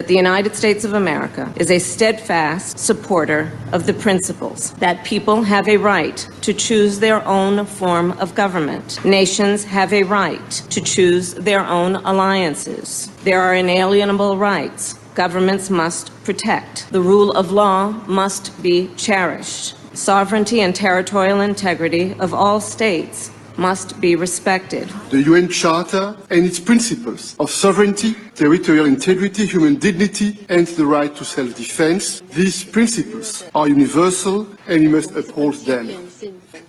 The United States of America is a steadfast supporter of the principles that people have a right to choose their own form of government. Nations have a right to choose their own alliances. There are inalienable rights governments must protect. The rule of law must be cherished. Sovereignty and territorial integrity of all states must be respected. The UN Charter and its principles of sovereignty, territorial integrity, human dignity, and the right to self-defense, these principles are universal and we must uphold them.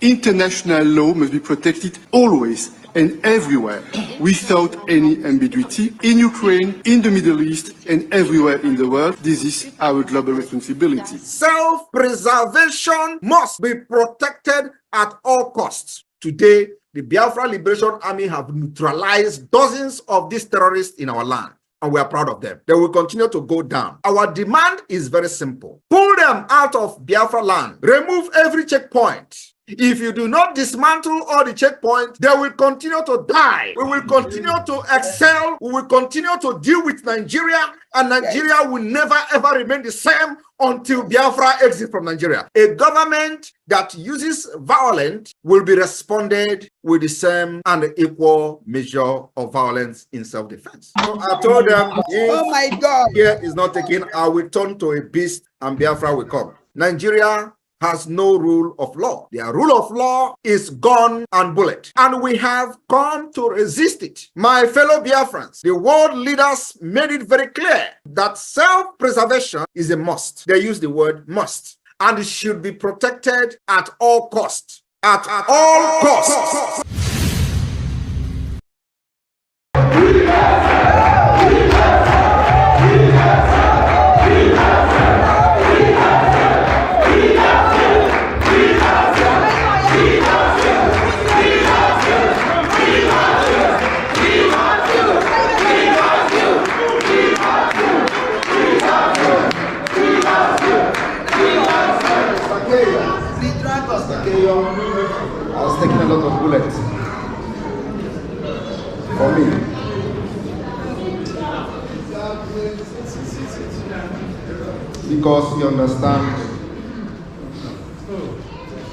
International law must be protected always and everywhere, without any ambiguity, in Ukraine, in the Middle East, and everywhere in the world. This is our global responsibility. Self-preservation must be protected at all costs. Today, the Biafra Liberation Army have neutralized dozens of these terrorists in our land, and we are proud of them. They will continue to go down. Our demand is very simple. Pull them out of Biafra land. Remove every checkpoint. If you do not dismantle all the checkpoints, they will continue to die. We will continue to excel. We will continue to deal with Nigeria, and Nigeria will never ever remain the same until Biafra exits from Nigeria. A government that uses violence will be responded with the same and equal measure of violence in self-defense. So I told them, oh my God, here is not taken, I will turn to a beast and Biafra will come. Nigeria has no rule of law. Their rule of law is gun and bullet, and we have come to resist it. My fellow Biafrans, the world leaders made it very clear that self-preservation is a must. They use the word must, and it should be protected at all costs. At all costs. I was taking a lot of bullets for me. Because you understand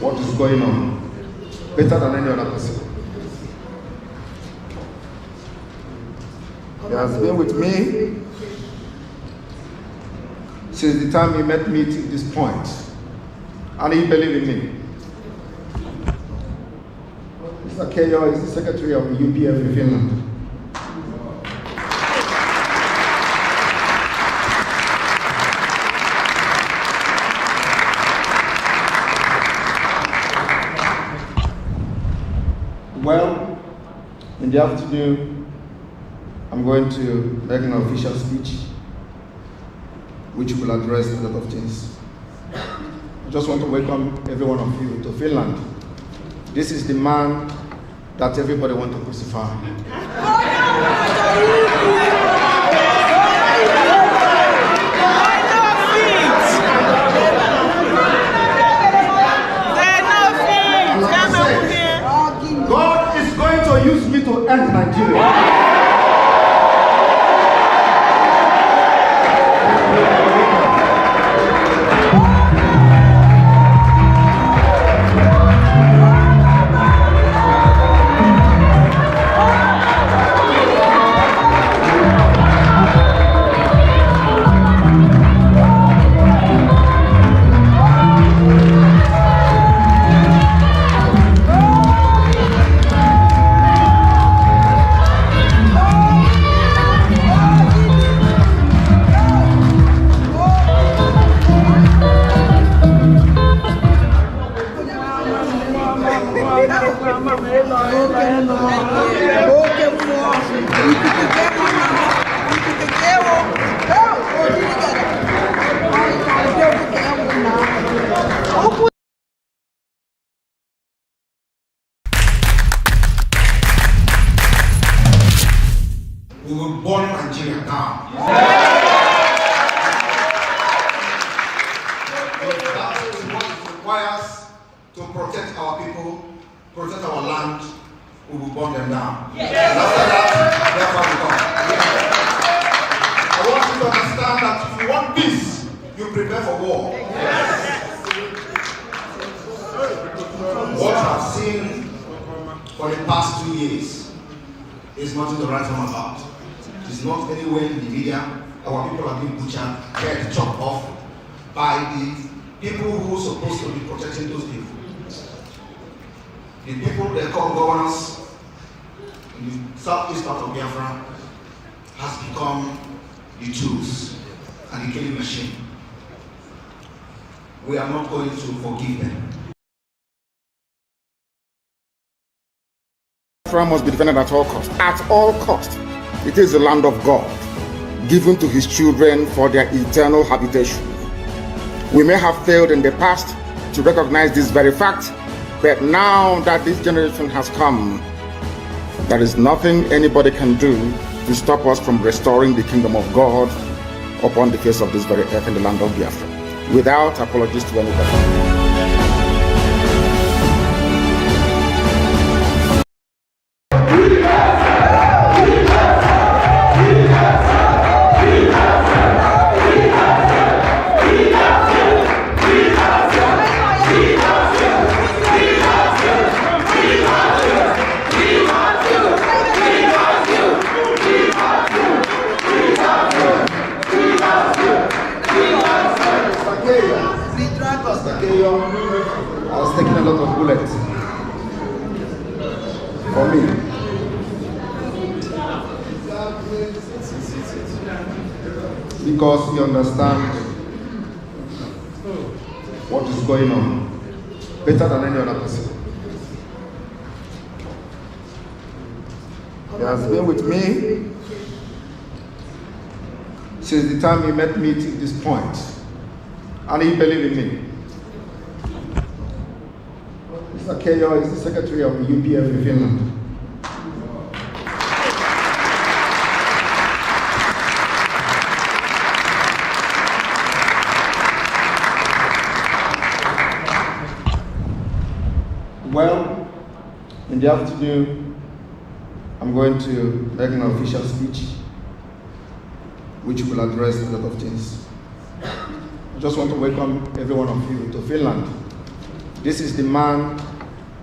what is going on better than any other person. He has been with me since the time he met me to this point, and he believed in me. Mr. Keyo is the secretary of the UPF in Finland. Well, in the afternoon, I'm going to make an official speech which will address a lot of things. I just want to welcome every one of you to Finland. This is the man that everybody wants to crucify. God is going to use me to end Nigeria. We will burn Nigeria down. That is what it requires to protect our people, protect our land. We will burn them down. And after that, therefore we come. I want you to understand It's nothing to write home about. It's not anywhere in the media. Our people are being butchered, head chopped off by the people who are supposed to be protecting those people. The people they call governors in the southeast part of Biafra has become the tools and the killing machine. We are not going to forgive them. Biafra must be defended at all costs. At all costs. It is the land of God, given to his children for their eternal habitation. We may have failed in the past to recognize this very fact, but now that this generation has come, there is nothing anybody can do to stop us from restoring the kingdom of God upon the face of this very earth in the land of Biafra, without apologies to anybody. I was taking a lot of bullets for me. Because you understand what is going on better than any other person. He has been with me since the time he met me to this point, and he believed in me. Mr. Keyo is the secretary of the UPF in Finland. Well, in the afternoon, I'm going to make an official speech which will address a lot of things. I just want to welcome every one of you to Finland. This is the man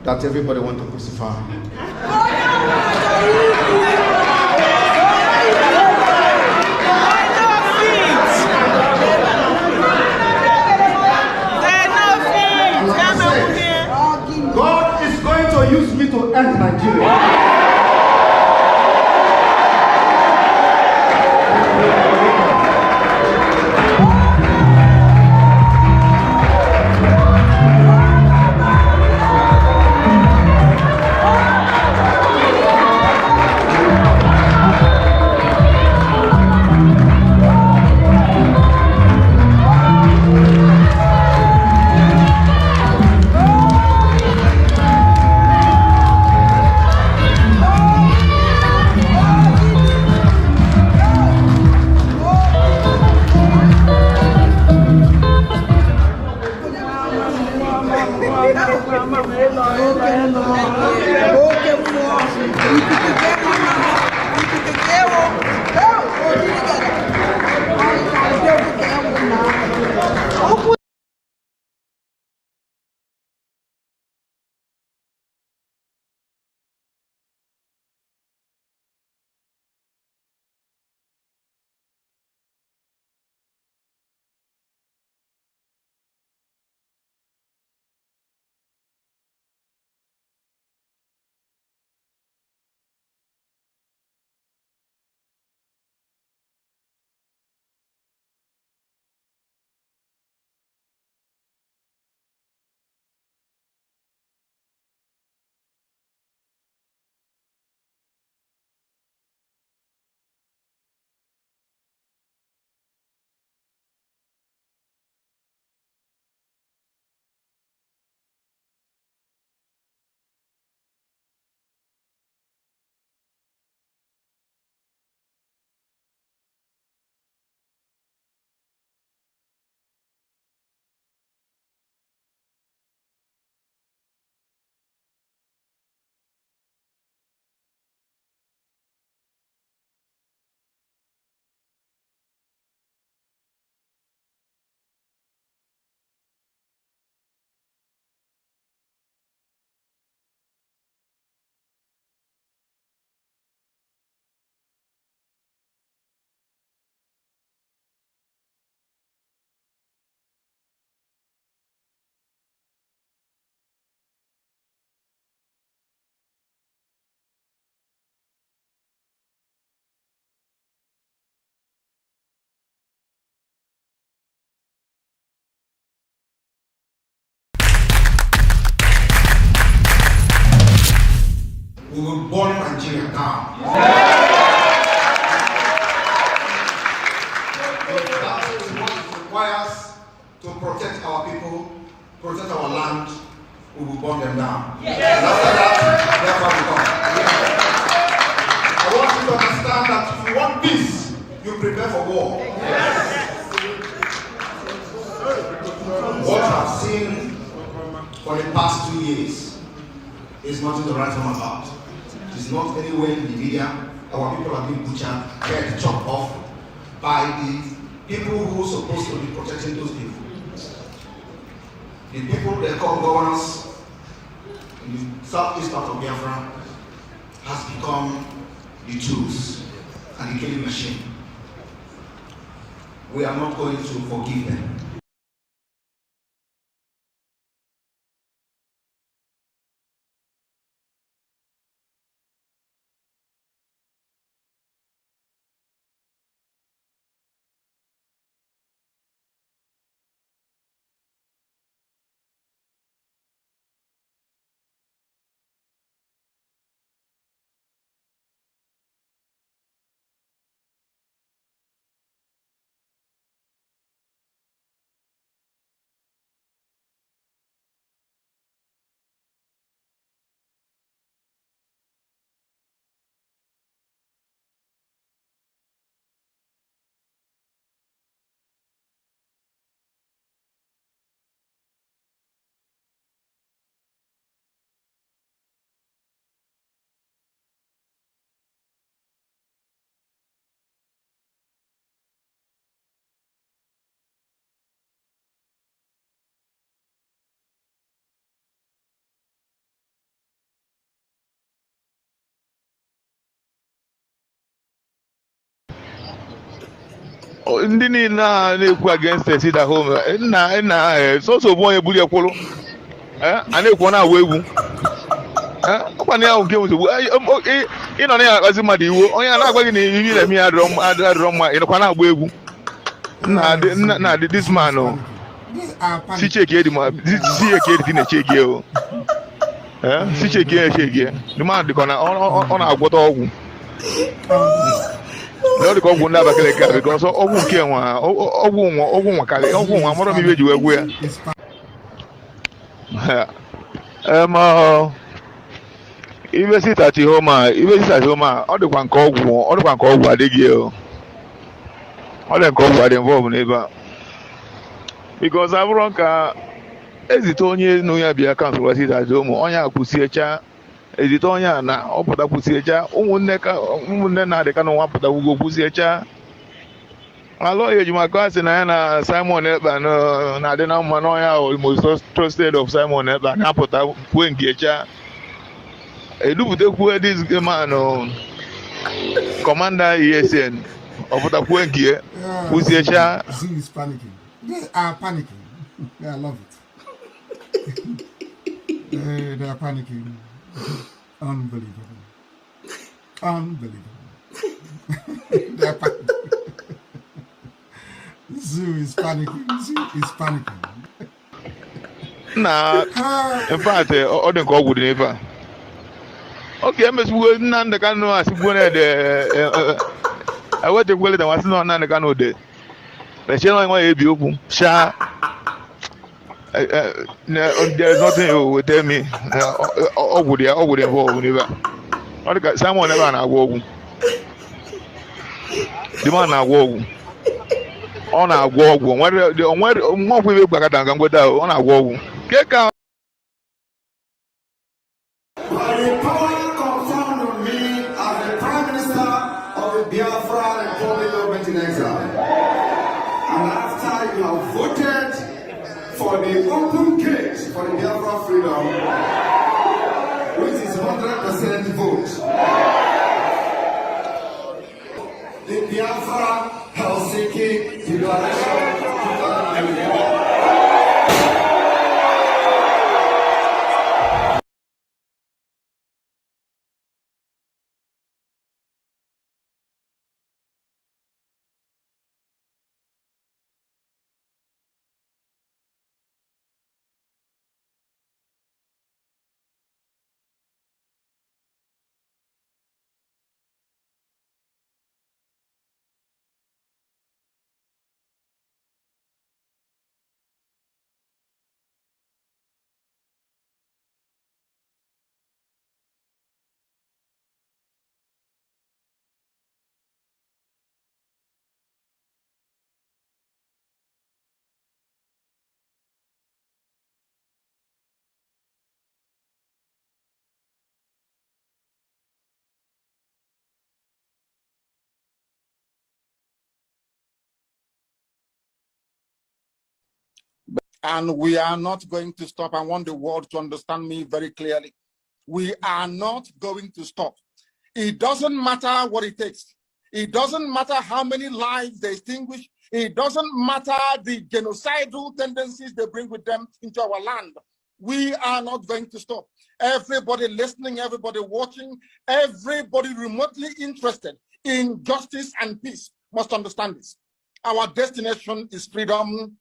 that everybody wants to crucify. God is going to use me to end Nigeria. Nigeria down. If that is what it requires to protect our people, protect our land, we will burn them down. And after that, Biafra will come. I want you to understand that if you want peace, you prepare for war. What I've seen for the past 2 years is nothing to write home about. It's not anywhere in the media. Our people are being butchered, head chopped off by the people who are supposed to be protecting those people. The people they call governors in the southeast part of Biafra has become the tools and the killing machine. We are not going to forgive them. ndị niile na-ekwu against sit at home nna soso bụ onye buru ekwụrụ a na-ekwu na-agwa egwu ọkwa na ya nke nsogbu ịnọ na ya akpazi mmadụ iwu onye a na-agwa gị na ihe na-eme ya adịrọ mma ịnọkwa na-agba egwu na this man si cheki edi na-echegi o si cheki na-echegi the man dịka ọ na-agwọta ọgwụ na ọ dịka ọgwụ ndị Abakaliki a biko ọsọ ọgwụ nke nwa ọgwụ nwa karị ọgwụ nwa mara m ibe eji wee gwu ya ibe sit at home a ọ dịkwa nke ọgwụ adịghị ọ dị nke ọgwụ adị involve n'ebe a because abụrụ ka ezite onye nụ ya bịa kansụl sit at home onye akwụsiecha ezite onye a na ọ pụta kwụsiecha ụmụnne na-adịka na nwa pụtagwugo kwụsiecha alụ ya ejimaka asị na ya na Simon Ekpa na-adị na mma n'ọnya ahụ most trusted of Simon Ekpa na-apụta kwue nkecha edupụtakwuo this man Commander ESN ọ pụta kwue nke kwụsiecha. They are panicking. Yeah, I love it. They are panicking. Unbelievable. They are panicking. Zoo is panicking. Nah, in fact, ọ dị nke ọgwụ dị n'ebe a. Okay, emesigo Nnamdi Kanu asigbuo na ewetekwele da nwasị na Nnamdi Kanu de echie na nwa ya ebi okwu sha there is nothing you will tell me ọgwụ dị involved n'ebe a. Ọ dị ka Simon ebe a na-agwọ ọgwụ the man na-agwọ ọgwụ ọ na-agwọ ọgwụ onwere ọgwụ ibe gbakọta nga mgbede ahụ ọ na-agwọ ọgwụ ke ka Biafra Republic government in exile. And after you have voted for the open gate for the Biafra freedom, which is 100% vote, the Biafra Helsinki Declaration 2021. And we are not going to stop. I want the world to understand me very clearly. We are not going to stop. It doesn't matter what it takes. It doesn't matter how many lives they extinguish. It doesn't matter the genocidal tendencies they bring with them into our land. We are not going to stop. Everybody listening, everybody watching, everybody remotely interested in justice and peace must understand this. Our destination is freedom,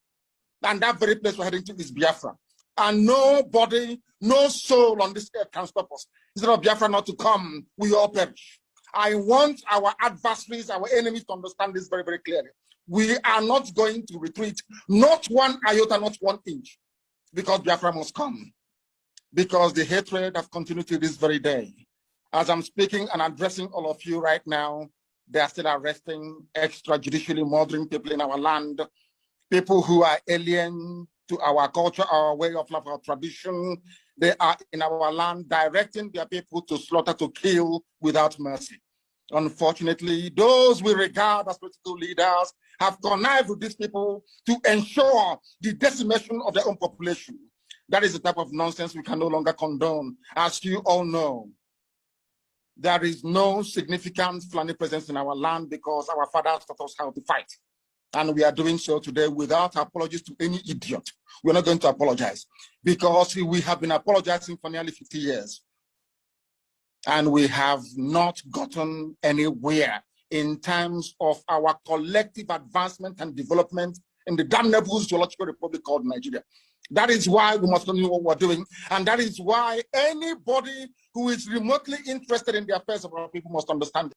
and that very place we're heading to is Biafra. And nobody, no soul on this earth can stop us. Instead of Biafra not to come, we all perish. I want our adversaries, our enemies to understand this very, very clearly. We are not going to retreat, not one iota, not 1 inch, because Biafra must come. Because the hatred has continued to this very day. As I'm speaking and addressing all of you right now, they are still arresting, extrajudicially murdering people in our land, people who are alien to our culture, our way of life, our tradition. They are in our land directing their people to slaughter, to kill without mercy. Unfortunately, those we regard as political leaders have connived with these people to ensure the decimation of their own population. That is the type of nonsense we can no longer condone. As you all know, there is no significant Fulani presence in our land because our fathers taught us how to fight. And we are doing so today without apologies to any idiot. We're not going to apologize because we have been apologizing for nearly 50 years. And we have not gotten anywhere in terms of our collective advancement and development in the damnable zoological republic called Nigeria. That is why we must know what we're doing. And that is why anybody who is remotely interested in the affairs of our people must understand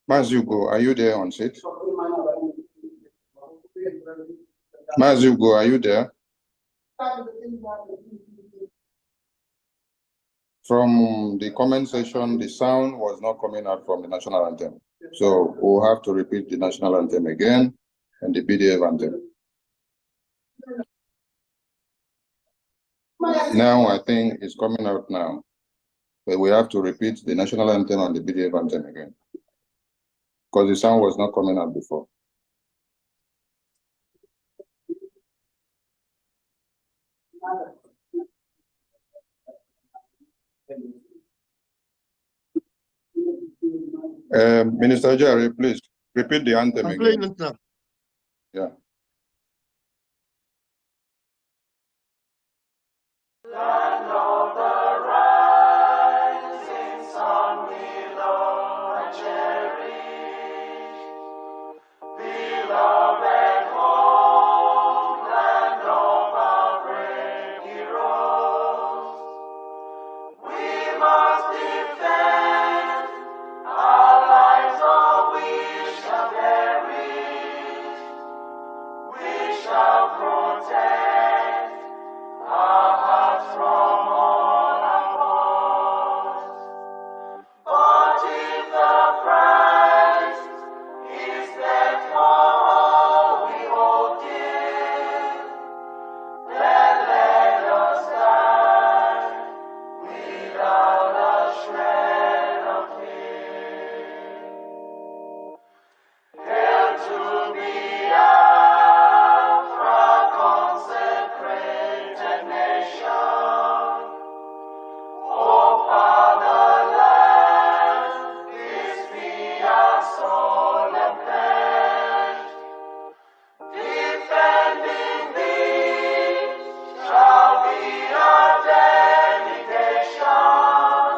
Mazugo, are you there on set? Mazugo, are you there? From the comment section, the sound was not coming out from the national anthem. So we'll have to repeat the national anthem again and the BDF anthem. Now I think it's coming out now. But we have to repeat the national anthem and the BDF anthem again. Because the sound was not coming out before. Minister Jerry, please repeat the anthem again. Playing it now. Yeah. Land of the rising sun, we love and cherish. Beloved home, land of our brave heroes. We must defend our lives, or we shall perish. We shall protect our hearts from all our foes. But if the price is that for all we hold dear, then let us die without a shred of fear. Hail to Biafra, consecrated nation. Oh, fatherland, this be our solemn pledge. Defending thee shall be our dedication.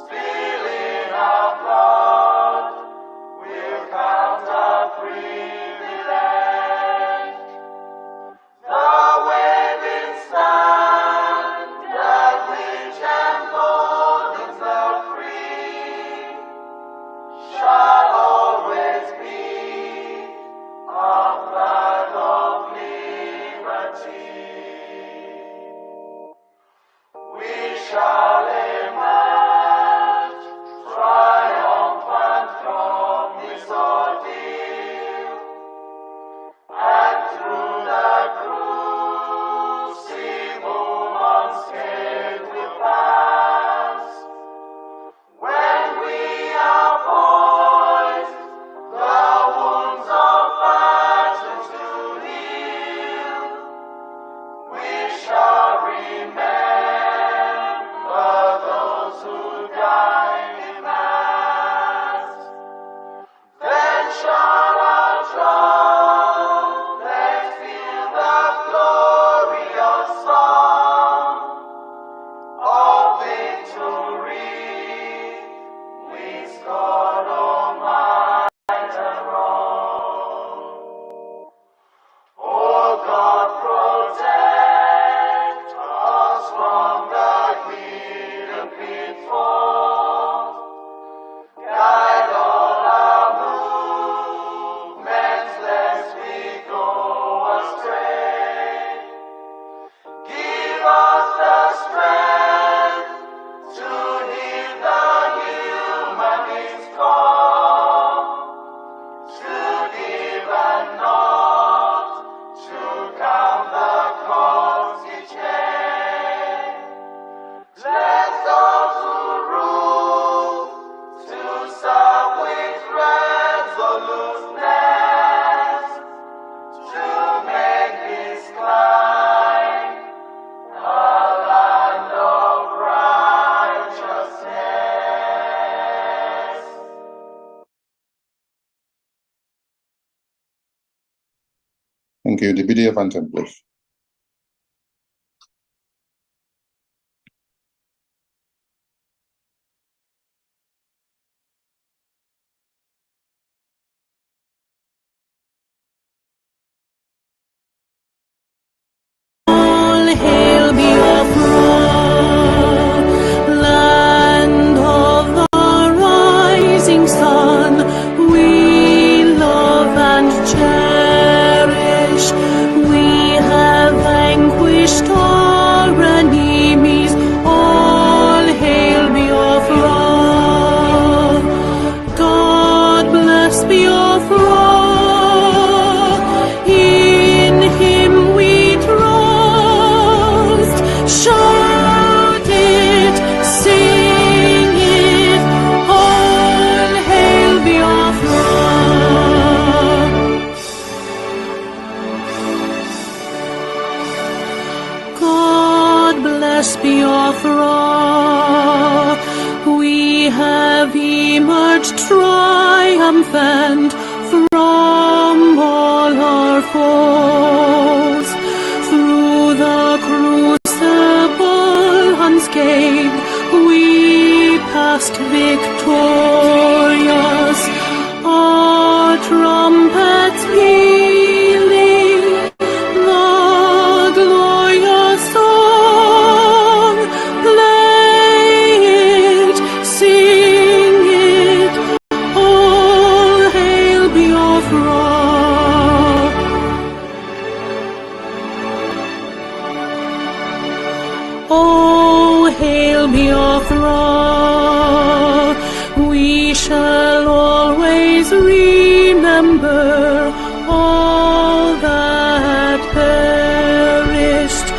Spilling our blood will count our privilege. The waving standard which emboldens the free shall always be our flag of liberty. We shall emerge triumphant from this ordeal, and through the crucible unscathed we'll pass. When we are poised, the wounds of battle to heal, we shall remember those who died in mass. Then shall our trumpets fill the glorious song of victory. We scored all might and wrong. Oh God, protect us from the hidden pitfalls. Guide all our movements, lest we go astray. Give us the strength to heed the humanist call, to give and not to count the cost each day. Let those who rule to serve with resoluteness, to make this climb a land of righteousness. Thank you. The BDF anthem, please. All hail Biafra, land of the rising sun. triumphant from all our foes. Through the crucible unscathed, we passed victorious. Our trumpets pealing, the glorious song, play it, sing it, all hail Biafra. Oh, hail Biafra, we shall always remember all that perished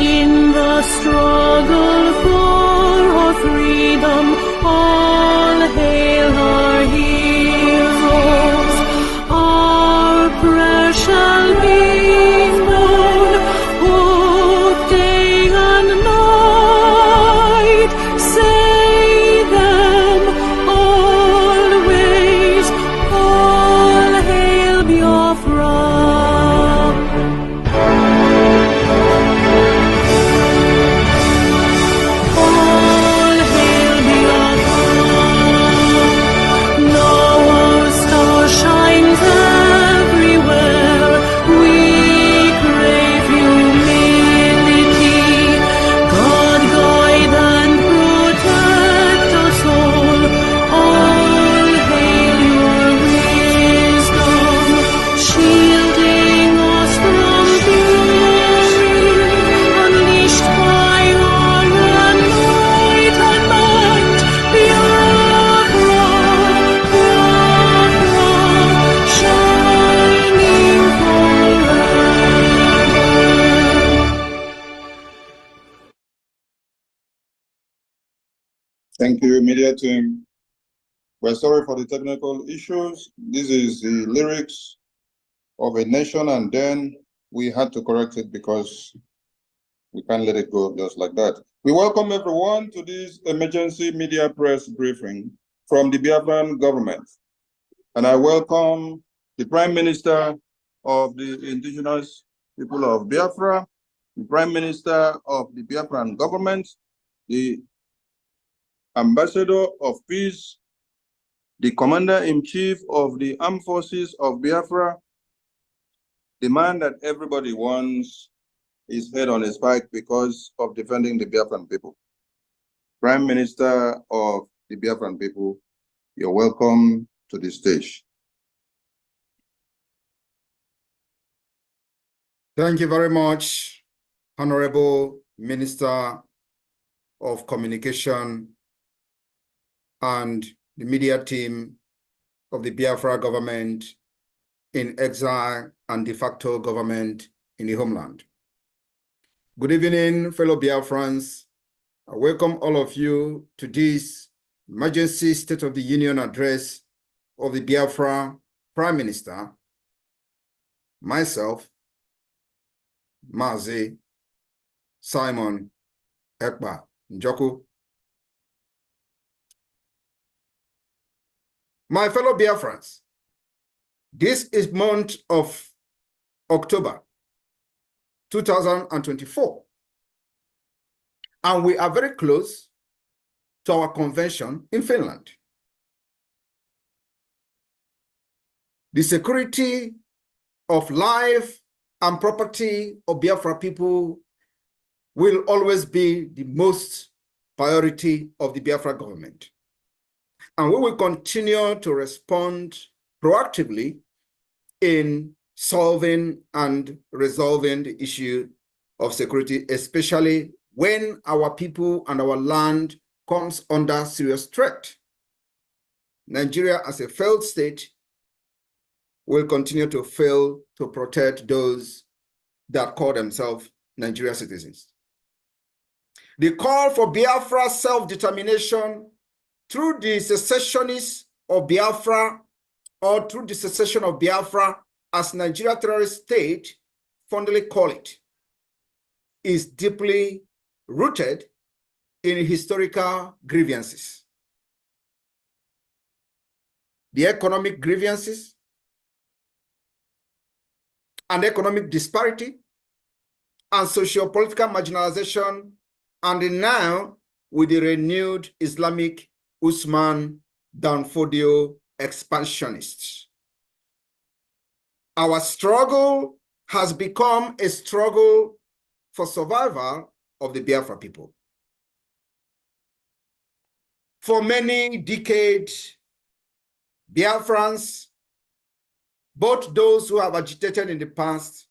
in the struggle for our freedom. All hail our heroes, our precious beings born, both day and night. Say them always, all hail Biafra. All hail Biafra. Now our star shines everywhere. We crave humility. God guide and protect us all. All hail your wisdom, shielding us from fury, unleashed by our anointed might. Biafra, Biafra, shining forever. Thank you, media team. We're sorry for the technical issues. This is the lyrics of a nation, and then we had to correct it because we can't let it go just like that. We welcome everyone to this emergency media press briefing from the Biafran government. And I welcome the Prime Minister of the indigenous people of Biafra, the Prime Minister of the Biafran government, the Ambassador of Peace, the Commander-in-Chief of the Armed Forces of Biafra, the man that everybody wants his head on a spike because of defending the Biafran people. Prime Minister of the Biafran people, you're welcome to the stage. Thank you very much, Honorable Minister of Communication and the media team of the Biafra government in exile and de facto government in the homeland. Good evening, fellow Biafrans. I welcome all of you to this emergency State of the Union address of the Biafra Prime Minister, myself, Mazi Simon Ekpa Njoku. My fellow Biafrans, this is month of October 2024, and we are very close to our convention in Finland. The security of life and property of Biafra people will always be the most priority of the Biafra government. And we will continue to respond proactively in solving and resolving the issue of security, especially when our people and our land comes under serious threat. Nigeria, as a failed state, will continue to fail to protect those that call themselves Nigerian citizens. The call for Biafra self-determination through the secessionists of Biafra or through the secession of Biafra, as Nigeria terrorist state fondly call it, is deeply rooted in historical grievances. the economic grievances and economic disparity and socio-political marginalization, and now with the renewed Islamic Usman Danfodio expansionists. Our struggle has become a struggle for survival of the Biafra people. For many decades, Biafrans, both those who have agitated in the past,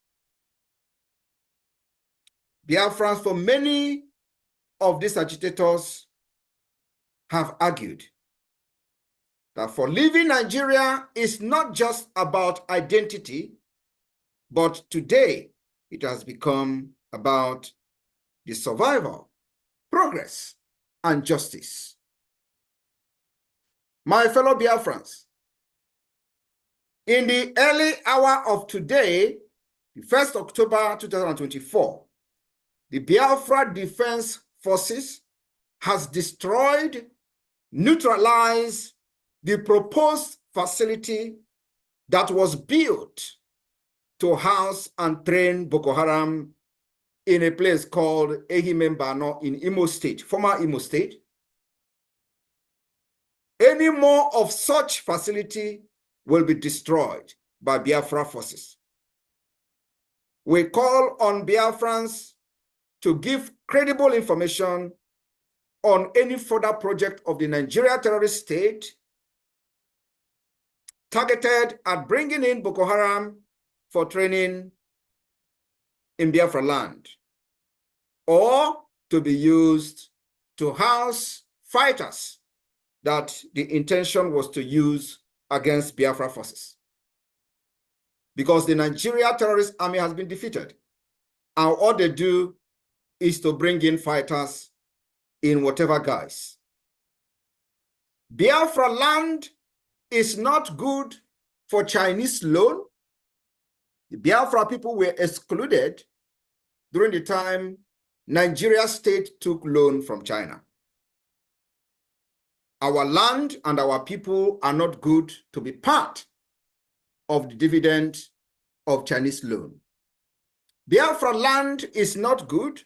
Biafrans, for many of these agitators have argued that for leaving Nigeria is not just about identity, but today it has become about the survival, progress, and justice. My fellow Biafrans, in the early hour of today, the 1st October 2024, the Biafra Defense Forces has destroyed, neutralized the proposed facility that was built to house and train Boko Haram in a place called Ehimembano in Imo State, former Imo State. Any more of such facility will be destroyed by Biafra forces. We call on Biafrans to give credible information on any further project of the Nigeria terrorist state targeted at bringing in Boko Haram for training in Biafra land, or to be used to house fighters that the intention was to use against Biafra forces. Because the Nigeria terrorist army has been defeated, and all they do is to bring in fighters in whatever guise. Biafra land is not good for Chinese loan. The Biafra people were excluded during the time Nigeria state took loan from China. Our land and our people are not good to be part of the dividend of Chinese loan. Biafra land is not good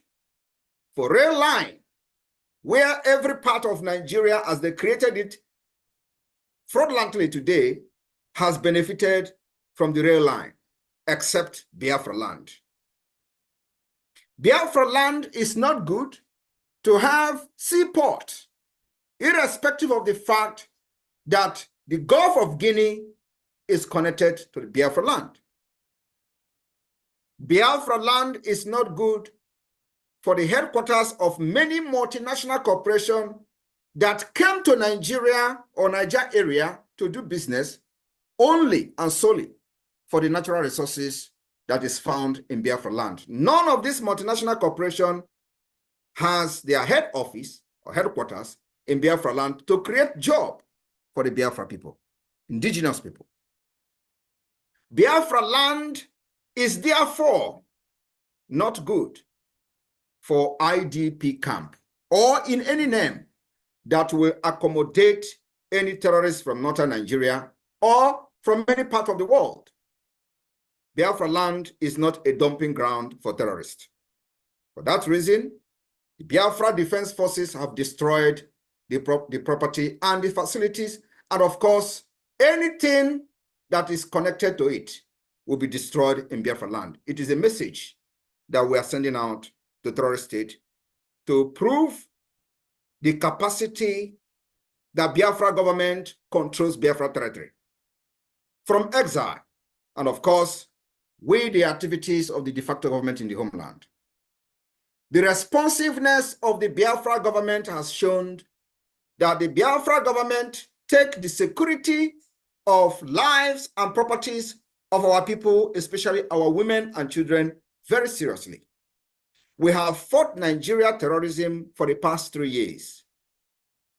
for rail line, where every part of Nigeria, as they created it fraudulently today, has benefited from the rail line, except Biafra land. Biafra land is not good to have seaport, irrespective of the fact that the Gulf of Guinea is connected to the Biafra land. Biafra land is not good for the headquarters of many multinational corporations that came to Nigeria or Niger area to do business only and solely for the natural resources that is found in Biafra land. None of these multinational corporations has their head office or headquarters in Biafra land to create job for the Biafra people, indigenous people. Biafra land is therefore not good for IDP camp or in any name that will accommodate any terrorists from northern Nigeria or from any part of the world. Biafra land is not a dumping ground for terrorists. For that reason, the Biafra Defense Forces have destroyed the property and the facilities, and of course, anything that is connected to it will be destroyed in Biafra land. It is a message that we are sending out to the terrorist state to prove the capacity that Biafra government controls Biafra territory from exile, and of course, with the activities of the de facto government in the homeland. The responsiveness of the Biafra government has shown that the Biafra government take the security of lives and properties of our people, especially our women and children, very seriously. We have fought Nigeria terrorism for the past 3 years,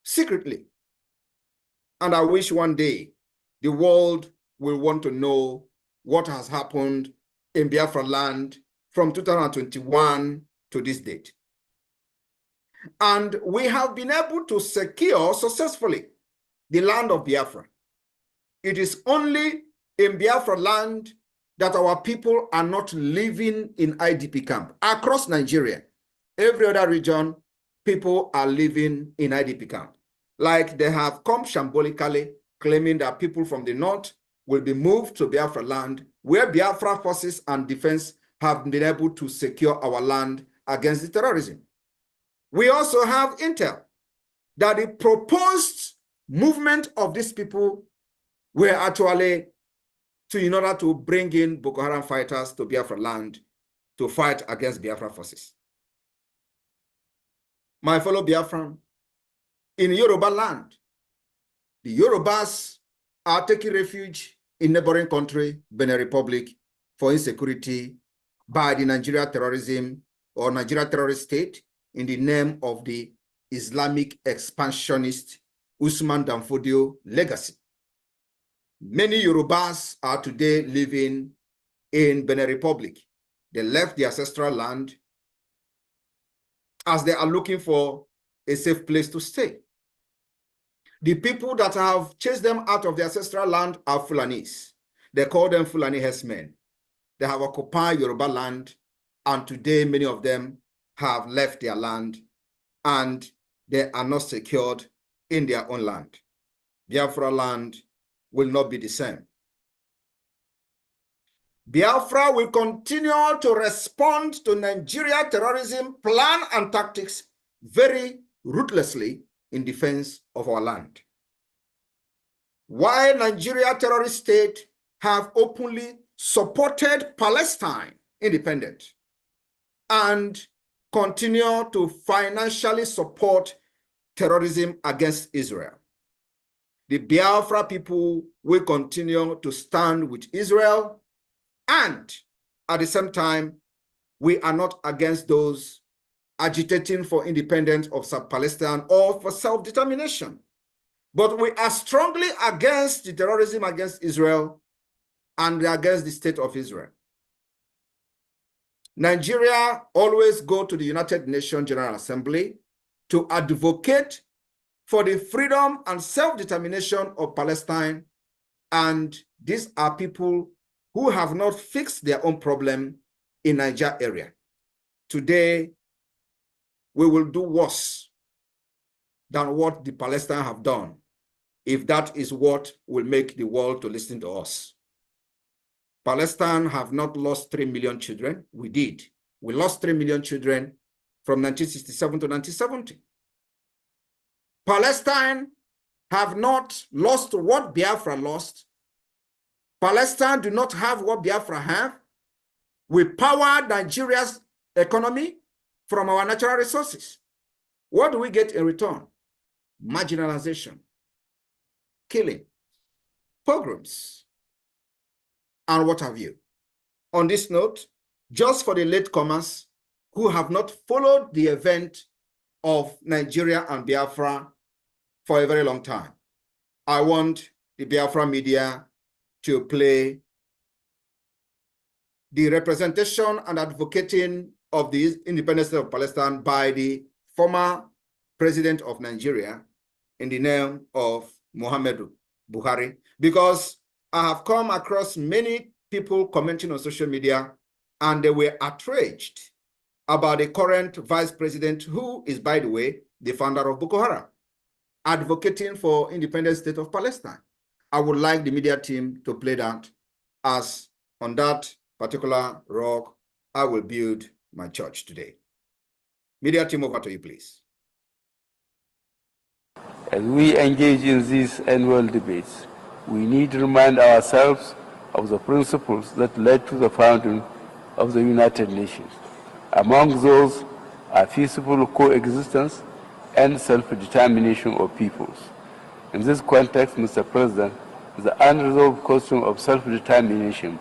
secretly. And I wish one day the world will want to know what has happened in Biafra land from 2021 to this date. And we have been able to secure successfully the land of Biafra. It is only in Biafra land that our people are not living in IDP camp. Across Nigeria, every other region, people are living in IDP camp. Like they have come shambolically, claiming that people from the north will be moved to Biafra land, where Biafra forces and defense have been able to secure our land against the terrorism. We also have intel that the proposed movement of these people were actually in order to bring in Boko Haram fighters to Biafra land to fight against Biafra forces. My fellow Biafran, in Yoruba land, the Yorubas are taking refuge in neighboring country, Benin Republic, for insecurity by the Nigeria terrorism or Nigeria terrorist state in the name of the Islamic expansionist Usman Danfodio legacy. Many Yorubas are today living in Benin Republic. They left their ancestral land as they are looking for a safe place to stay. The people that have chased them out of their ancestral land are Fulanis. They call them Fulani herdsmen. They have occupied Yoruba land, and today many of them have left their land and they are not secured in their own land. Biafra land will not be the same. Biafra will continue to respond to Nigeria terrorism plan and tactics very ruthlessly in defense of our land. While Nigeria terrorist state have openly supported Palestine independence and continue to financially support terrorism against Israel, the Biafra people will continue to stand with Israel, and at the same time, we are not against those agitating for independence of South Palestine or for self-determination. But we are strongly against the terrorism against Israel and against the state of Israel. Nigeria always go to the United Nations General Assembly to advocate for the freedom and self-determination of Palestine, and these are people who have not fixed their own problem in Niger area. Today, we will do worse than what the Palestinians have done, if that is what will make the world to listen to us. Palestine have not lost 3 million children. We did. We lost 3 million children from 1967 to 1970. Palestine have not lost what Biafra lost. Palestine do not have what Biafra have. We power Nigeria's economy from our natural resources. What do we get in return? Marginalization, killing, pogroms, and what have you. On this note, just for the latecomers who have not followed the event of Nigeria and Biafra for a very long time, I want the Biafra media to play the representation and advocating of the independence of Palestine by the former president of Nigeria in the name of Muhammadu Buhari, because I have come across many people commenting on social media and they were outraged about the current vice president, who is, by the way, the founder of Boko Haram, advocating for independent state of Palestine. I would like the media team to play that, as on that particular rock, I will build my church today. Media team, over to you, please. As we engage in these annual debates, we need to remind ourselves of the principles that led to the founding of the United Nations. Among those are peaceful coexistence and self-determination of peoples. In this context, Mr. President, the unresolved question of self-determination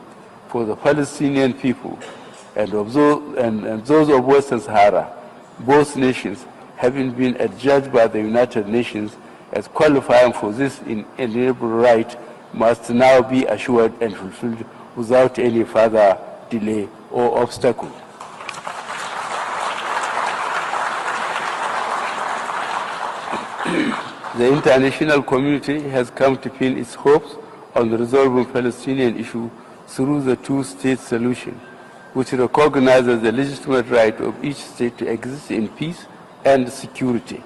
for the Palestinian people and those of Western Sahara, both nations having been adjudged by the United Nations as qualifying for this inalienable right, must now be assured and fulfilled without any further delay or obstacle. The international community has come to pin its hopes on resolving Palestinian issue through the two-state solution, which recognizes the legitimate right of each state to exist in peace and security.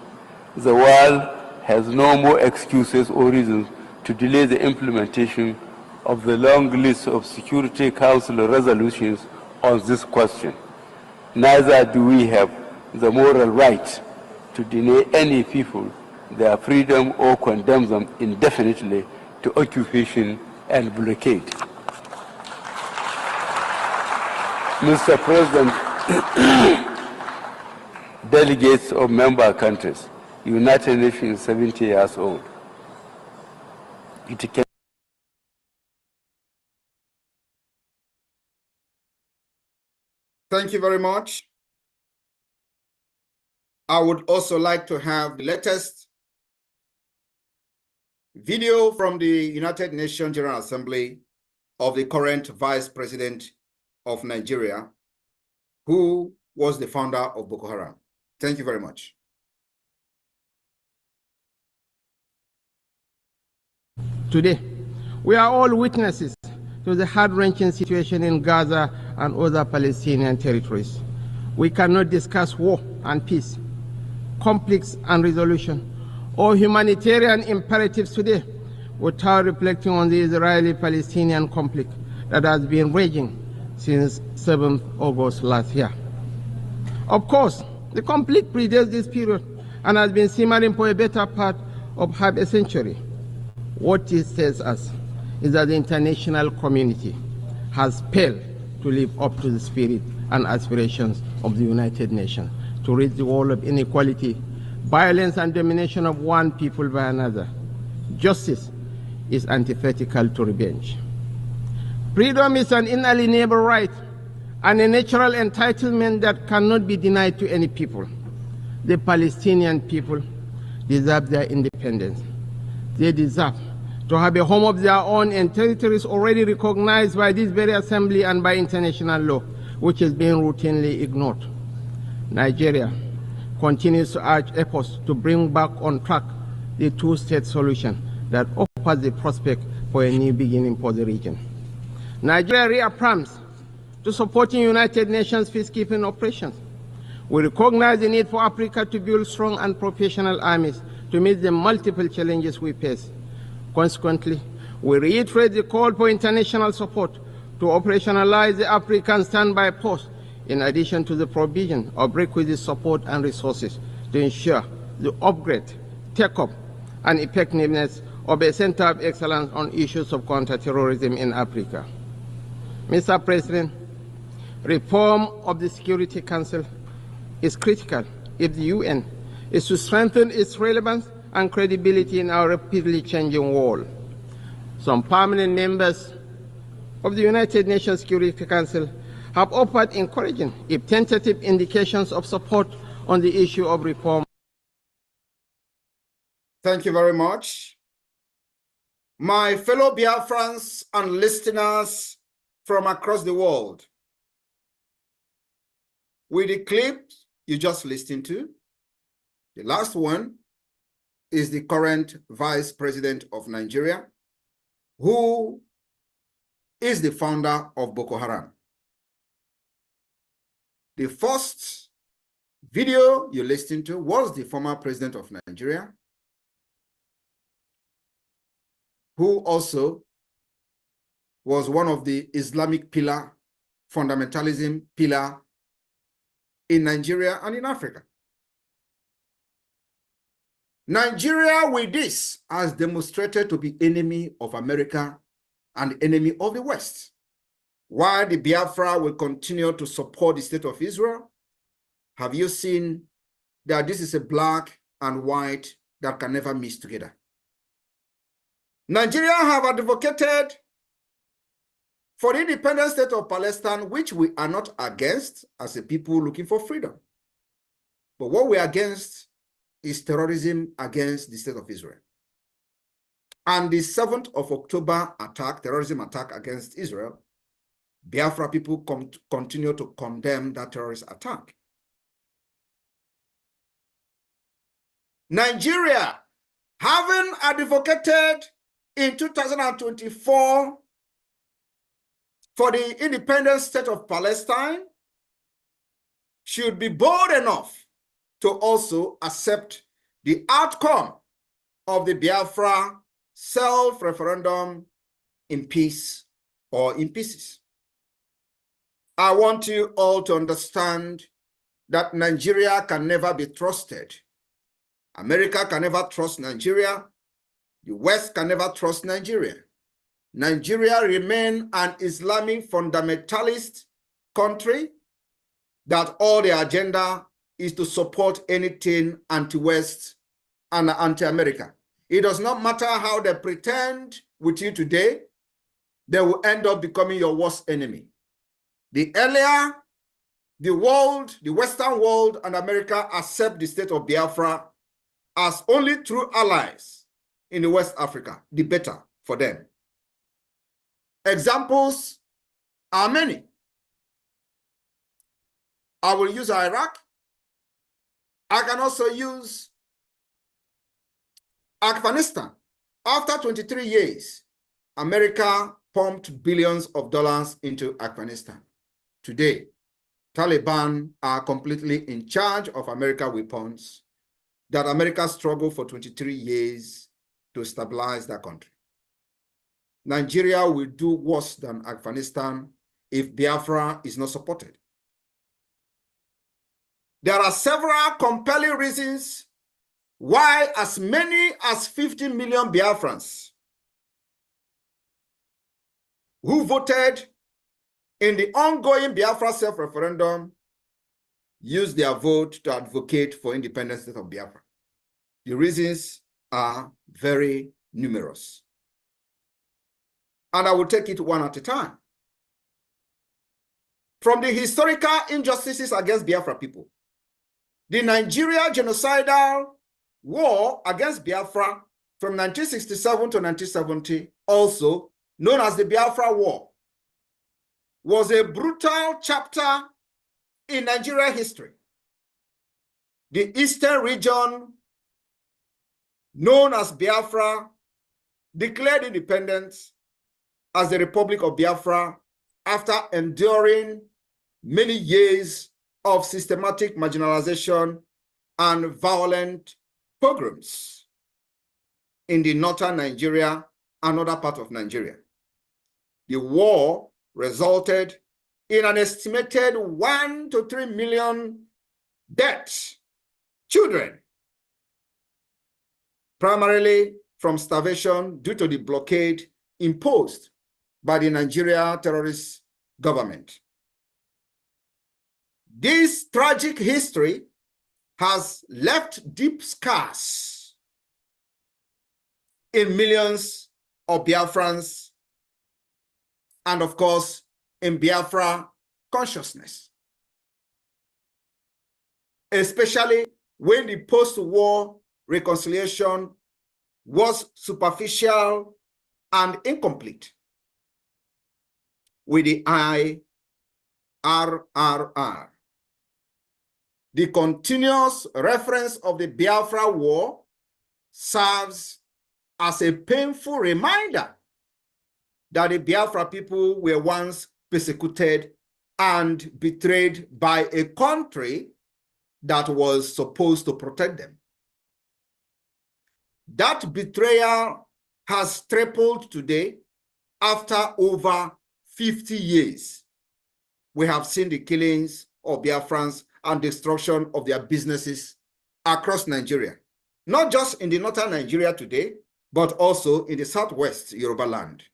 The world has no more excuses or reasons to delay the implementation of the long list of Security Council resolutions on this question. Neither do we have the moral right to deny any people their freedom or condemn them indefinitely to occupation and blockade. Mr. President, delegates of member countries, United Nations is 70 years old. It can Thank you very much. I would also like to have the latest video from the United Nations General Assembly of the current Vice President of Nigeria, who was the founder of Boko Haram. Thank you very much. Today, we are all witnesses to the heart-wrenching situation in Gaza and other Palestinian territories. We cannot discuss war and peace, conflicts and resolution, or humanitarian imperatives today without reflecting on the Israeli-Palestinian conflict that has been raging since 7th August last year. Of course, the conflict predates this period and has been simmering for a better part of half a century. What it tells us is that the international community has failed to live up to the spirit and aspirations of the United Nations to rid the world of inequality, violence, and domination of one people by another. Justice is antithetical to revenge. Freedom is an inalienable right and a natural entitlement that cannot be denied to any people. The Palestinian people deserve their independence. They deserve to have a home of their own in territories already recognized by this very assembly and by international law, which is being routinely ignored. Nigeria continues to urge efforts to bring back on track the two-state solution that offers the prospect for a new beginning for the region. Nigeria reaffirms to supporting United Nations peacekeeping operations. We recognize the need for Africa to build strong and professional armies to meet the multiple challenges we face. Consequently, we reiterate the call for international support to operationalize the African standby force, in addition to the provision of requisite support and resources to ensure the upgrade, take-up, and effectiveness of a center of excellence on issues of counterterrorism in Africa. Mr. President, reform of the Security Council is critical if the UN is to strengthen its relevance and credibility in our rapidly changing world. Some permanent members of the United Nations Security Council have offered encouraging, if tentative, indications of support on the issue of reform. Thank you very much. My fellow Biafrans and listeners from across the world, with the clip you just listened to, the last one is the current Vice President of Nigeria, who is the founder of Boko Haram. The first video you listened to was the former president of Nigeria, who also was one of the Islamic pillar, fundamentalism pillar in Nigeria and in Africa. Nigeria with this has demonstrated to be enemy of America and enemy of the West. While the Biafra will continue to support the state of Israel, have you seen that this is a black and white that can never mix together? Nigeria have advocated for the independent state of Palestine, which we are not against as a people looking for freedom. But what we are against is terrorism against the state of Israel. And the 7th of October attack, terrorism attack against Israel, Biafra people continue to condemn that terrorist attack. Nigeria, having advocated in 2024 for the independent state of Palestine should be bold enough to also accept the outcome of the Biafra self-referendum in peace or in pieces. I want you all to understand that Nigeria can never be trusted. America can never trust Nigeria. The West can never trust Nigeria. Nigeria remains an Islamic fundamentalist country that all the agenda is to support anything anti-West and anti-America. It does not matter how they pretend with you today, they will end up becoming your worst enemy. The earlier the world, the Western world and America accept the state of Biafra as only true allies in the West Africa, the better for them. Examples are many. I will use Iraq. I can also use Afghanistan. After 23 years, America pumped billions of dollars into Afghanistan. Today, Taliban are completely in charge of American weapons that America struggled for 23 years to stabilize that country. Nigeria will do worse than Afghanistan if Biafra is not supported. There are several compelling reasons why as many as 50 million Biafrans who voted in the ongoing Biafra self-referendum used their vote to advocate for independent state of Biafra. The reasons are very numerous. And I will take it one at a time. From the historical injustices against Biafra people, the Nigeria genocidal war against Biafra from 1967 to 1970, also known as the Biafra War, was a brutal chapter in Nigeria history. The eastern region, known as Biafra, declared independence as the Republic of Biafra after enduring many years of systematic marginalization and violent pogroms in the northern Nigeria and other parts of Nigeria. The war resulted in an estimated 1 to 3 million deaths, children, primarily from starvation due to the blockade imposed by the Nigeria terrorist government. This tragic history has left deep scars in millions of Biafrans and, of course, in Biafra consciousness, especially when the post-war reconciliation was superficial and incomplete with the IRRR. The continuous reference of the Biafra War serves as a painful reminder that the Biafra people were once persecuted and betrayed by a country that was supposed to protect them. That betrayal has tripled today after over 50 years. We have seen the killings of Biafrans and destruction of their businesses across Nigeria, not just in the northern Nigeria today, but also in the southwest Yoruba land.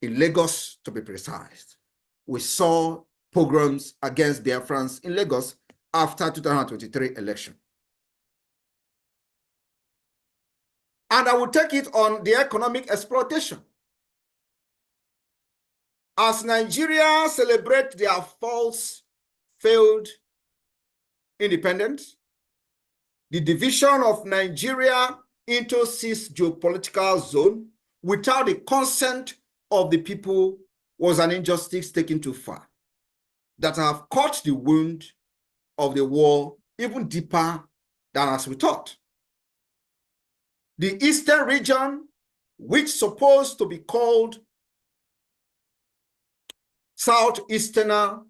In Lagos, to be precise, we saw pogroms against Biafrans in Lagos after 2023 election. And I will take it on the economic exploitation. As Nigeria celebrates their false, failed independence, the division of Nigeria into 6 geopolitical zones without the consent of the people was an injustice taken too far that have cut the wound of the war even deeper than as we thought. The eastern region, which supposed to be called Southeasterner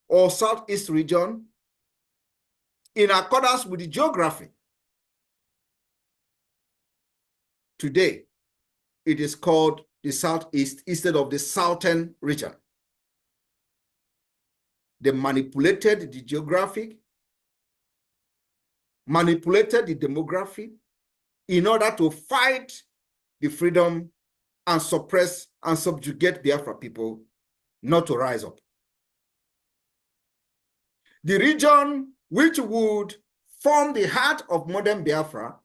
or Southeast region, in accordance with the geography. Today, it is called the Southeast instead of the Southern region. They manipulated the geographic, manipulated the demography in order to fight the freedom and suppress and subjugate Biafra people not to rise up. The region which would form the heart of modern Biafra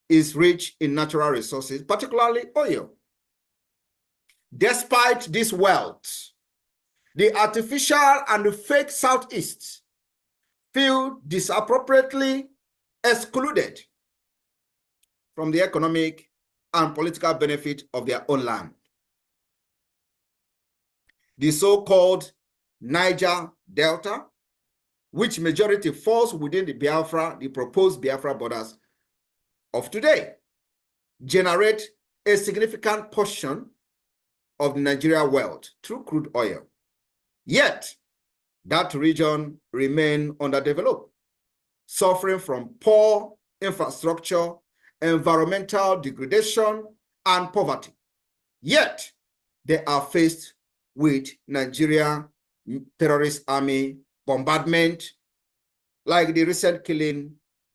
is rich in natural resources, particularly oil. Despite this wealth, the artificial and the fake Southeast feel disappropriately excluded from the economic and political benefit of their own land. The so-called Niger Delta, which majority falls within the proposed Biafra borders of today, generate a significant portion of the Nigeria wealth through crude oil. Yet, that region remains underdeveloped, suffering from poor infrastructure, environmental degradation, and poverty. Yet, they are faced with Nigeria terrorist army bombardment, like the recent killing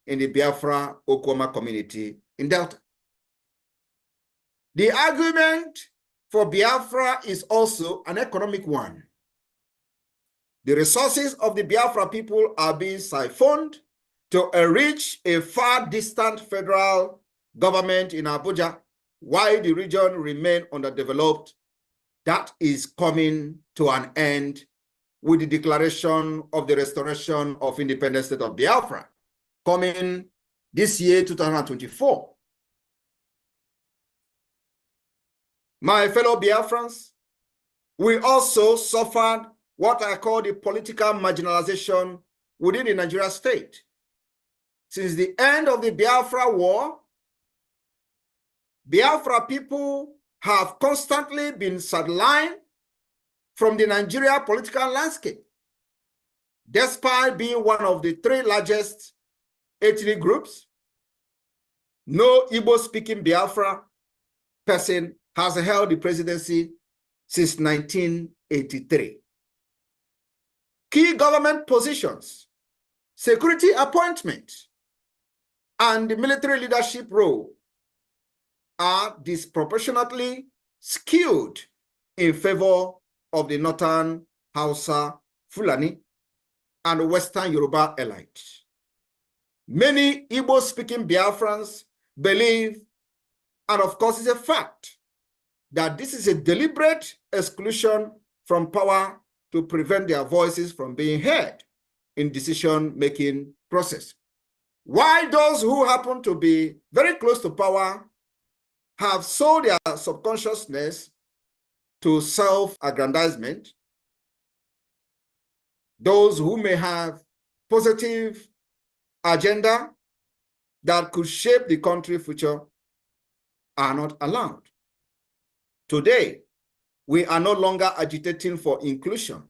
in the Biafra Okoma community in Delta. The argument for Biafra is also an economic one. The resources of the Biafra people are being siphoned to enrich a far distant federal government in Abuja, while the region remains underdeveloped. That is coming to an end with the declaration of the restoration of independent state of Biafra, coming this year, 2024. My fellow Biafrans, we also suffered what I call the political marginalization within the Nigeria state. Since the end of the Biafra war, Biafra people have constantly been sidelined from the Nigeria political landscape, despite being one of the three largest ethnic groups. No Igbo-speaking Biafra person has held the presidency since 1983. Key government positions, security appointment, and the military leadership role are disproportionately skewed in favor of the Northern Hausa, Fulani, and Western Yoruba elites. Many Igbo-speaking Biafrans believe, and of course it's a fact, that this is a deliberate exclusion from power to prevent their voices from being heard in decision-making process. While those who happen to be very close to power have sold their subconsciousness to self-aggrandizement, those who may have positive agenda that could shape the country's future are not allowed. Today, we are no longer agitating for inclusion,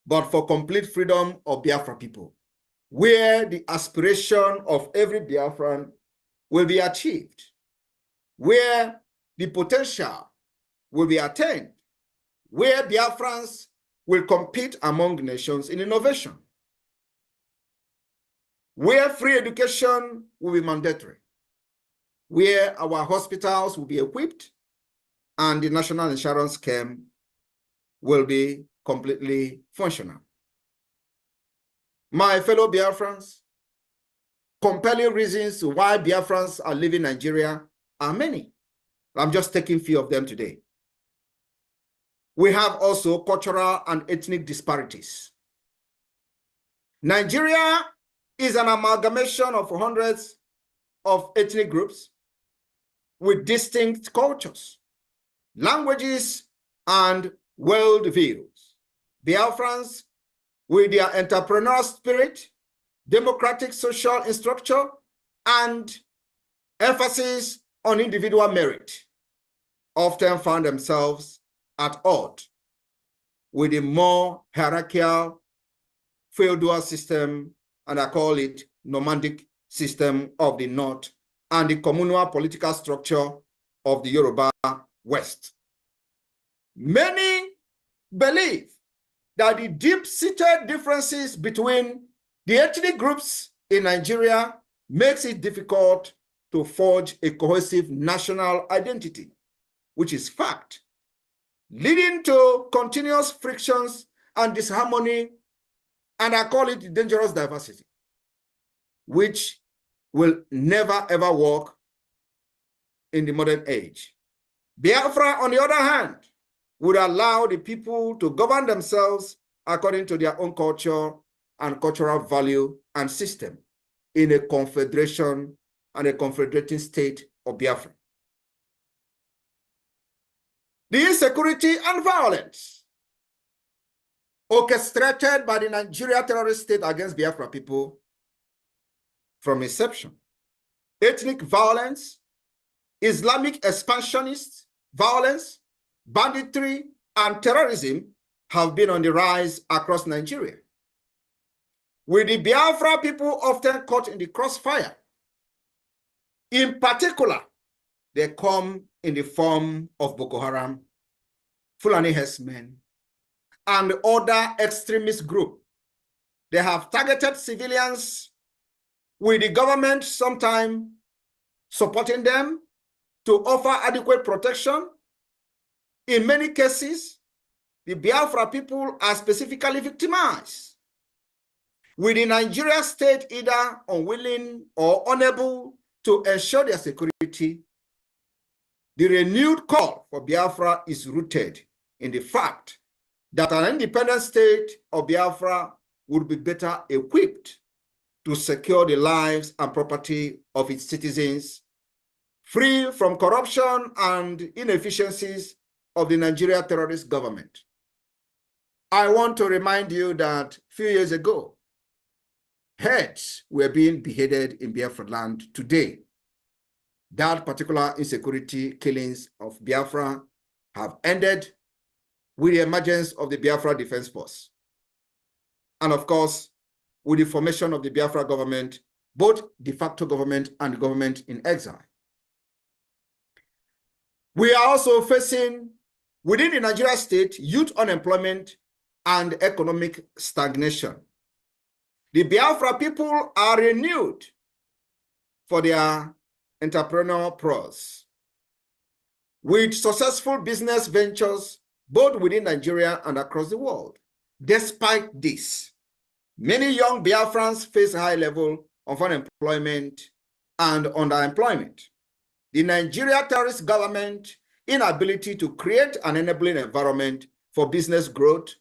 but for complete freedom of Biafra people, where the aspiration of every Biafran will be achieved, where the potential will be attained, where Biafrans will compete among nations in innovation, where free education will be mandatory, where our hospitals will be equipped, and the national insurance scheme will be completely functional. My fellow Biafrans, compelling reasons why Biafrans are leaving Nigeria are many. I'm just taking a few of them today. We have also cultural and ethnic disparities. Nigeria is an amalgamation of hundreds of ethnic groups with distinct cultures, languages, and worldviews. Biafrans, with their entrepreneurial spirit, democratic social structure, and emphasis on individual merit often found themselves at odds with the more hierarchical feudal system, and I call it nomadic system of the North, and the communal political structure of the Yoruba West. Many believe that the deep-seated differences between the ethnic groups in Nigeria makes it difficult to forge a cohesive national identity, which is fact, leading to continuous frictions and disharmony, and I call it dangerous diversity, which will never ever work in the modern age. Biafra, on the other hand, would allow the people to govern themselves according to their own culture and cultural value and system in a confederation and a confederating state of Biafra. The insecurity and violence orchestrated by the Nigeria terrorist state against Biafra people from inception, ethnic violence, Islamic expansionist violence, banditry, and terrorism have been on the rise across Nigeria, with the Biafra people often caught in the crossfire. In particular, they come in the form of Boko Haram, Fulani herdsmen, and other extremist groups. They have targeted civilians, with the government sometimes supporting them to offer adequate protection. In many cases, the Biafra people are specifically victimized, with the Nigeria state either unwilling or unable to ensure their security. The renewed call for Biafra is rooted in the fact that an independent state of Biafra would be better equipped to secure the lives and property of its citizens, free from corruption and inefficiencies of the Nigeria terrorist government. I want to remind you that a few years ago, heads were being beheaded in Biafra land. Today, that particular insecurity killings of Biafra have ended with the emergence of the Biafra Defense Force. And of course, with the formation of the Biafra government, both de facto government and government in exile. We are also facing, within the Nigeria state, youth unemployment and economic stagnation. The Biafra people are renewed for their entrepreneurial prowess, with successful business ventures both within Nigeria and across the world. Despite this, many young Biafrans face a high level of unemployment and underemployment. The Nigeria terrorist government inability to create an enabling environment for business growth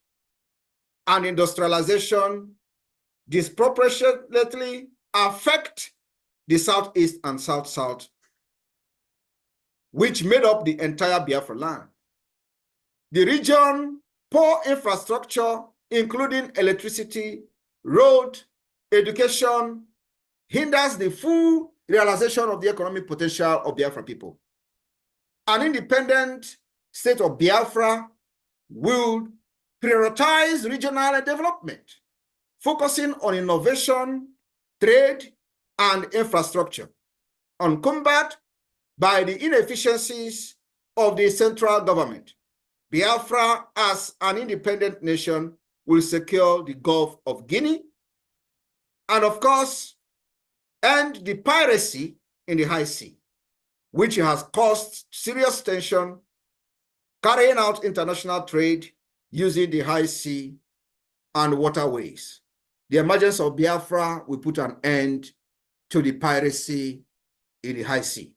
and industrialization disproportionately affect the Southeast and South-South, which made up the entire Biafra land. The region, poor infrastructure, including electricity, road, education, hinders the full realization of the economic potential of Biafra people. An independent state of Biafra will prioritize regional development, focusing on innovation, trade, and infrastructure, uncumbered by the inefficiencies of the central government. Biafra, as an independent nation, will secure the Gulf of Guinea and, of course, end the piracy in the high sea, which has caused serious tension, carrying out international trade using the high sea and waterways. The emergence of Biafra will put an end to the piracy in the high sea.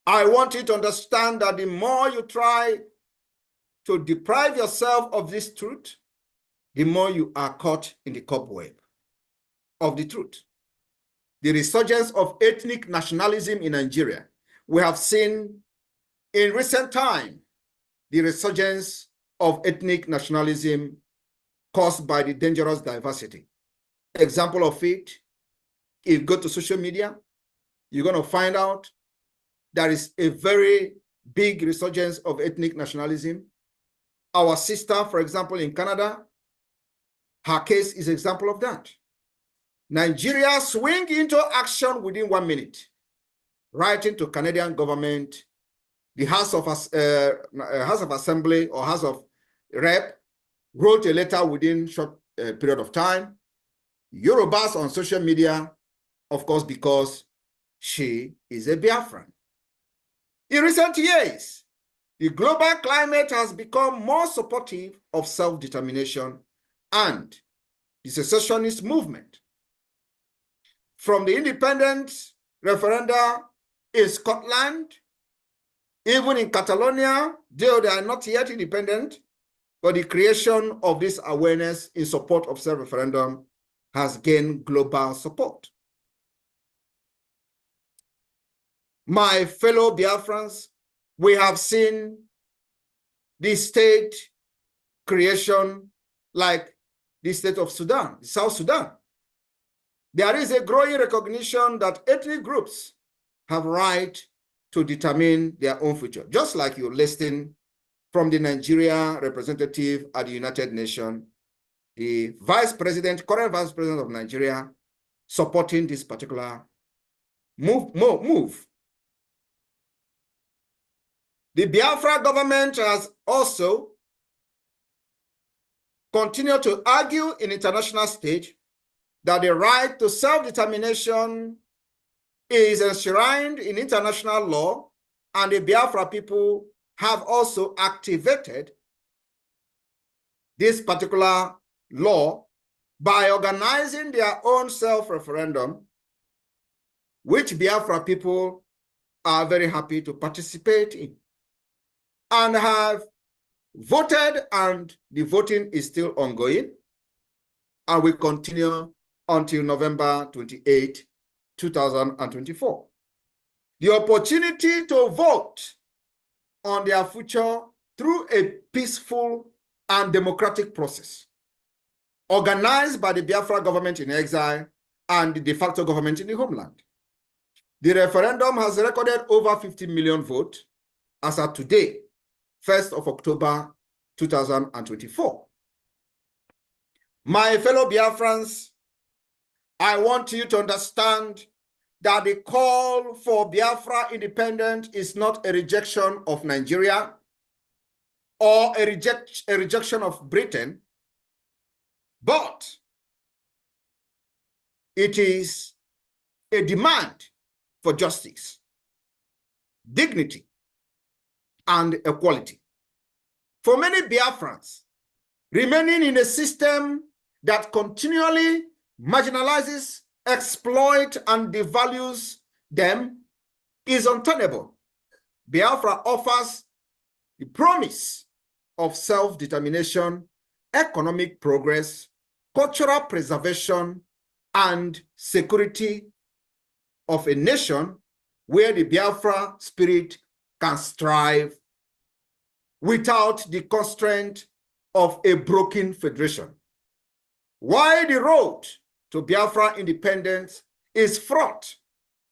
I want you to understand that the more you try to deprive yourself of this truth, the more you are caught in the cobweb of the truth. The resurgence of ethnic nationalism in Nigeria. We have seen in recent time the resurgence of ethnic nationalism caused by the dangerous diversity. Example of it, if you go to social media, you're going to find out there is a very big resurgence of ethnic nationalism. Our sister, for example, in Canada, her case is an example of that. Nigeria swing into action within 1 minute, writing to Canadian government, the House of Assembly or House of Rep wrote a letter within short period of time. Yorubas on social media, of course, because she is a Biafran. In recent years, the global climate has become more supportive of self-determination and the secessionist movement. From the independence referenda in Scotland, even in Catalonia, though they are not yet independent, but the creation of this awareness in support of self-referendum has gained global support. My fellow Biafrans, we have seen the state creation like the state of Sudan, South Sudan. There is a growing recognition that ethnic groups have right to determine their own future, just like you're listing from the Nigeria representative at the United Nations, the current vice president of Nigeria, supporting this particular move. The Biafra government has also continued to argue in international stage that the right to self-determination is enshrined in international law, and the Biafra people have also activated this particular law by organizing their own self-referendum, which Biafra people are very happy to participate in and have voted, and the voting is still ongoing and will continue until November 28, 2024. The opportunity to vote on their future through a peaceful and democratic process organized by the Biafra government in exile and the de facto government in the homeland. The referendum has recorded over 50 million votes as of today, 1st of October 2024. My fellow Biafrans, I want you to understand that the call for Biafra independence is not a rejection of Nigeria or a rejection of Britain, but it is a demand for justice, dignity, and equality. For many Biafrans, remaining in a system that continually marginalizes, exploits, and devalues them is untenable. Biafra offers the promise of self-determination, economic progress, cultural preservation, and security of a nation where the Biafra spirit can strive without the constraint of a broken federation. While the road to Biafra independence is fraught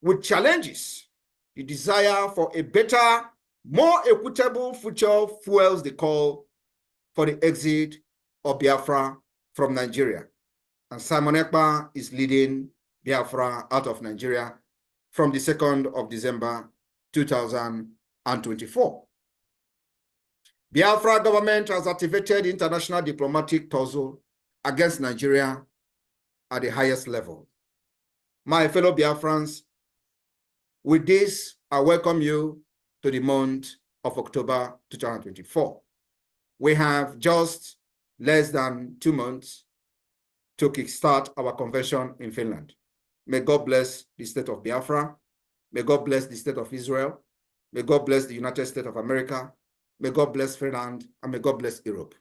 with challenges, the desire for a better, more equitable future fuels the call for the exit of Biafra from Nigeria. And Simon Ekpa is leading Biafra out of Nigeria from the 2nd of December 2024. Biafra government has activated international diplomatic tussle against Nigeria at the highest level. My fellow Biafrans, with this, I welcome you to the month of October 2024. We have just less than 2 months to kickstart our convention in Finland. May God bless the state of Biafra. May God bless the state of Israel. May God bless the United States of America. May God bless Finland, and may God bless Europe.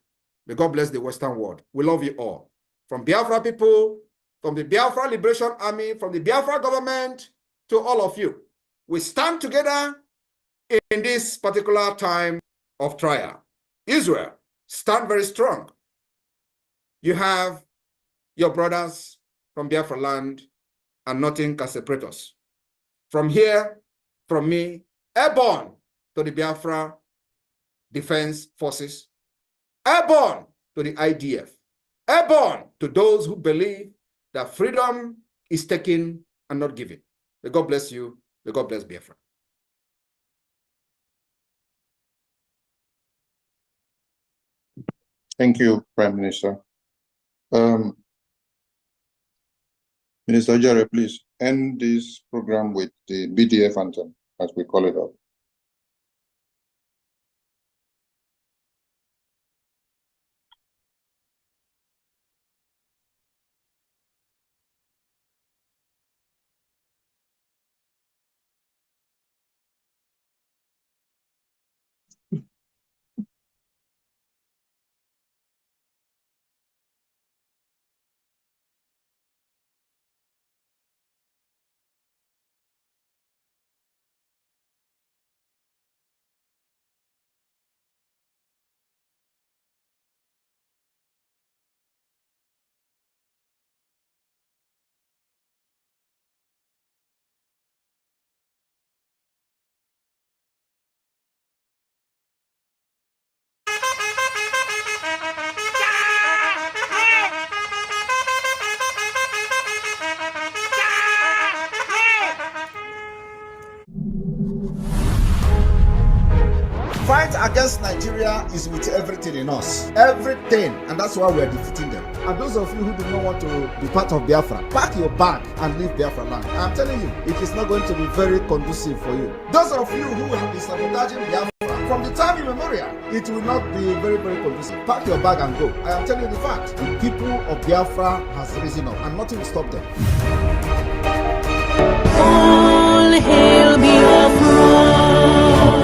May God bless the Western world. We love you all. From Biafra people, from the Biafra Liberation Army, from the Biafra government, to all of you. We stand together in this particular time of trial. Israel, stand very strong. You have your brothers from Biafra land, and nothing can separate us. From here, from me, airborne to the Biafra Defense Forces, airborne to the IDF, airborne to those who believe that freedom is taken and not given. May God bless you. May God bless Biafra. Thank you, Prime Minister. Minister Jare, please end this program with the BDF anthem, as we call it up. Fight against Nigeria is with everything in us. Everything. And that's why we're defeating them. And those of you who do not want to be part of Biafra, pack your bag and leave Biafra land. I'm telling you, it is not going to be very conducive for you. Those of you who have been sabotaging Biafra from the time immemorial, it will not be very, very conducive. Pack your bag and go. I am telling you the fact. The people of Biafra has risen up and nothing will stop them. All hail Biafra.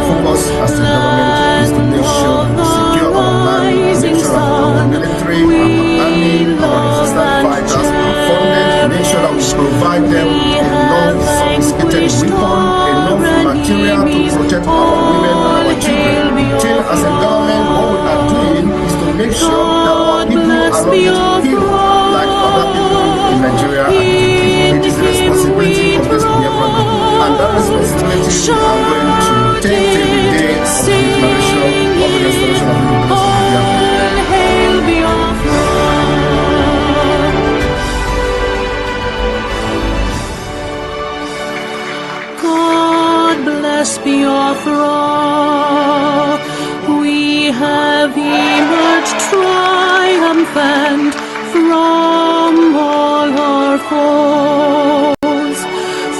Focus as the government is to make sure we secure our land, make sure that our military, our army, our resistance fighters are funded, make sure that we provide them enough sophisticated weapon, enough material to protect our women and our children. Till as a government, what we are doing is to make sure that our people are not getting killed like other people in Nigeria are getting killed. It is the responsibility of this Biafra people, and that responsibility we are going to take till the day of the declaration of the restoration of Biafra. God bless Biafra. We have emerged triumphant from all our foes.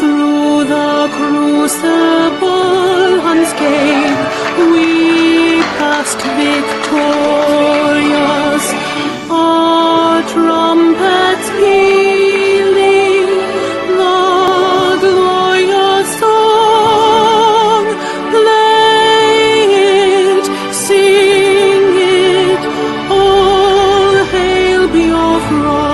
Through the crucible unscathed, we passed victorious. Our trumpets pealing the glorious song. Play it, sing it, all hail Biafra.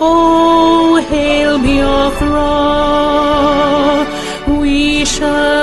Oh, hail Biafra, we shall